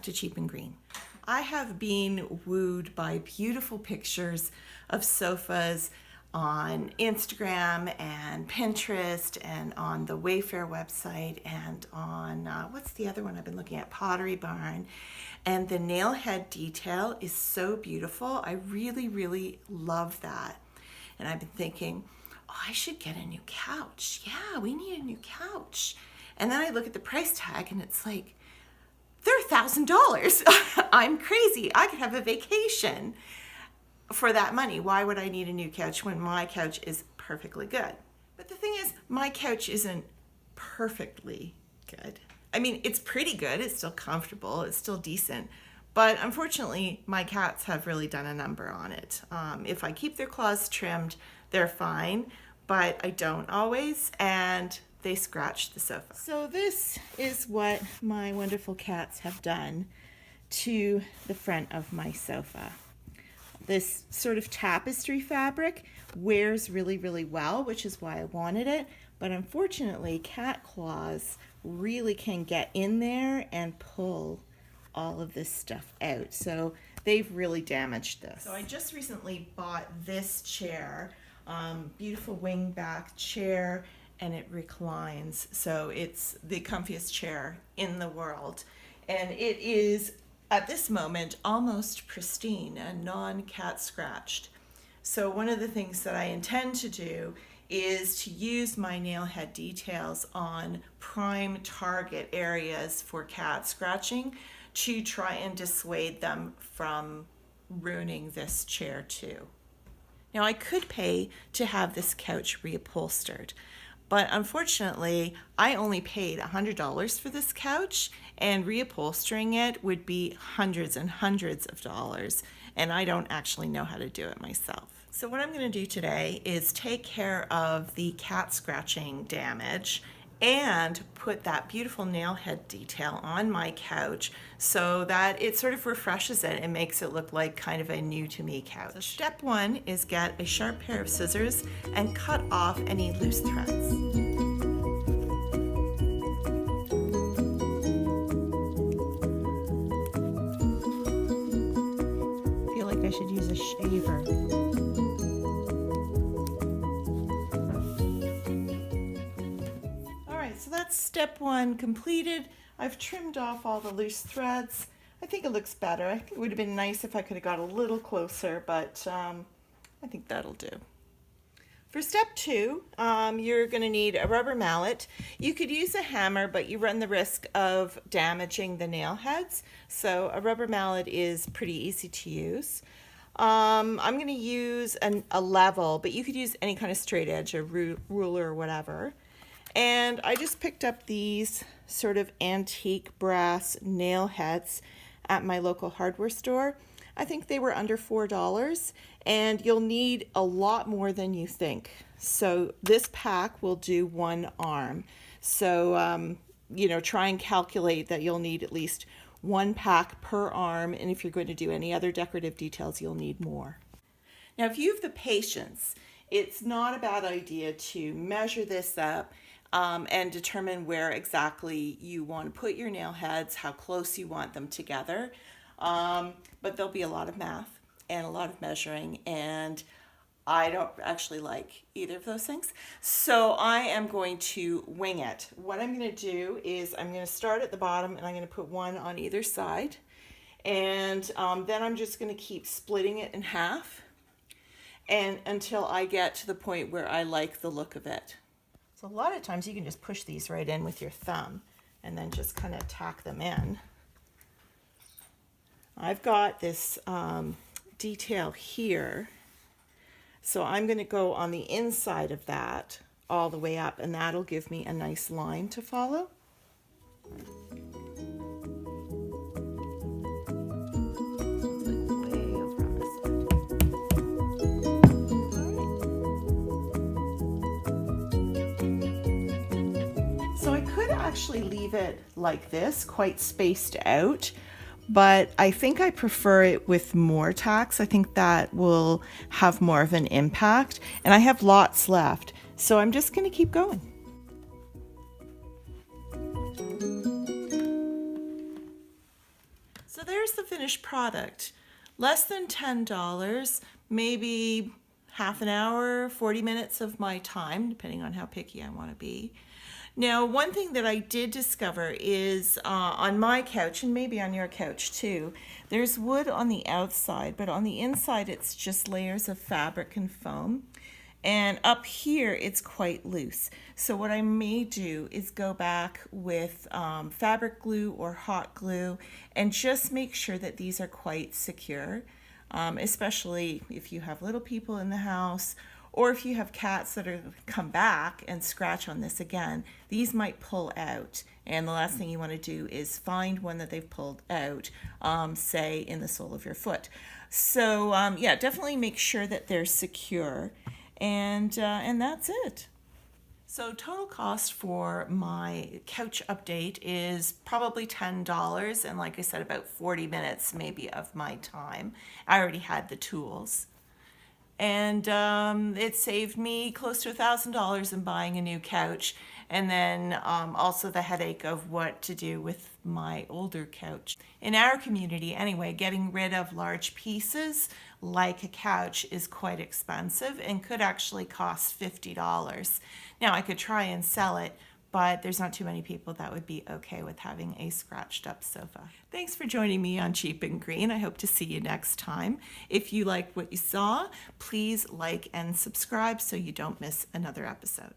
to Cheap and Green. I have been wooed by beautiful pictures of sofas on Instagram and Pinterest and on the Wayfair website and on, what's the other one I've been looking at? Pottery Barn. And the nail head detail is so beautiful. I really, really love that. And I've been thinking, oh, I should get a new couch. Yeah, we need a new couch. And then I look at the price tag and it's like, they're $1,000. I'm crazy. I could have a vacation for that money. Why would I need a new couch when my couch is perfectly good? But the thing is, my couch isn't perfectly good. I mean, it's pretty good. It's still comfortable. It's still decent. But unfortunately, my cats have really done a number on it. If I keep their claws trimmed, they're fine, but I don't always, and they scratch the sofa. So this is what my wonderful cats have done to the front of my sofa. This sort of tapestry fabric wears really, really well, which is why I wanted it. But unfortunately, cat claws really can get in there and pull all of this stuff out. So they've really damaged this. So I just recently bought this chair, beautiful wing back chair, and it reclines. So it's the comfiest chair in the world. And it is, at this moment, almost pristine and non-cat scratched. So one of the things that I intend to do is to use my nail head details on prime target areas for cat scratching to try and dissuade them from ruining this chair too. Now I could pay to have this couch reupholstered, but unfortunately I only paid $100 for this couch, and reupholstering it would be hundreds and hundreds of dollars, and I don't actually know how to do it myself. So what I'm going to do today is take care of the cat scratching damage and put that beautiful nail head detail on my couch so that it sort of refreshes it and makes it look like kind of a new to me couch. So step one is get a sharp pair of scissors and cut off any loose threads. I feel like I should use a shaver. So that's step one completed. I've trimmed off all the loose threads. I think it looks better. I think it would have been nice if I could have got a little closer, but I think that'll do. For step two, you're going to need a rubber mallet. You could use a hammer, but you run the risk of damaging the nail heads. So a rubber mallet is pretty easy to use. I'm going to use a level, but you could use any kind of straight edge, a ruler or whatever. And I just picked up these sort of antique brass nail heads at my local hardware store. I think they were under $4, and you'll need a lot more than you think. So this pack will do one arm. So, try and calculate that you'll need at least one pack per arm, and if you're going to do any other decorative details, you'll need more. Now, if you have the patience, it's not a bad idea to measure this up and determine where exactly you want to put your nail heads, how close you want them together. But there'll be a lot of math and a lot of measuring, and I don't actually like either of those things. So I am going to wing it. What I'm going to do is I'm going to start at the bottom, and I'm going to put one on either side. And then I'm just going to keep splitting it in half and until I get to the point where I like the look of it. So a lot of times you can just push these right in with your thumb and then just kind of tack them in. I've got this detail here, so I'm going to go on the inside of that all the way up, and that'll give me a nice line to follow. Actually leave it like this, quite spaced out, but I think I prefer it with more tacks. I think that will have more of an impact, and I have lots left, so I'm just going to keep going. there's the finished product. Less than $10, maybe half an hour, 40 minutes of my time, depending on how picky I want to be. Now, one thing that I did discover is on my couch, and maybe on your couch too, there's wood on the outside, but on the inside it's just layers of fabric and foam. And up here it's quite loose. So what I may do is go back with fabric glue or hot glue and just make sure that these are quite secure, especially if you have little people in the house, or if you have cats that are going to come back and scratch on this again. These might pull out, and the last thing you want to do is find one that they've pulled out, say in the sole of your foot. So yeah, definitely make sure that they're secure, and that's it. So total cost for my couch update is probably $10, and like I said, about 40 minutes maybe of my time. I already had the tools. And it saved me close to $1,000 in buying a new couch, and then also the headache of what to do with my older couch. In our community anyway, getting rid of large pieces like a couch is quite expensive and could actually cost $50. Now I could try and sell it, but there's not too many people that would be okay with having a scratched up sofa. Thanks for joining me on Cheap and Green. I hope to see you next time. If you liked what you saw, please like and subscribe so you don't miss another episode.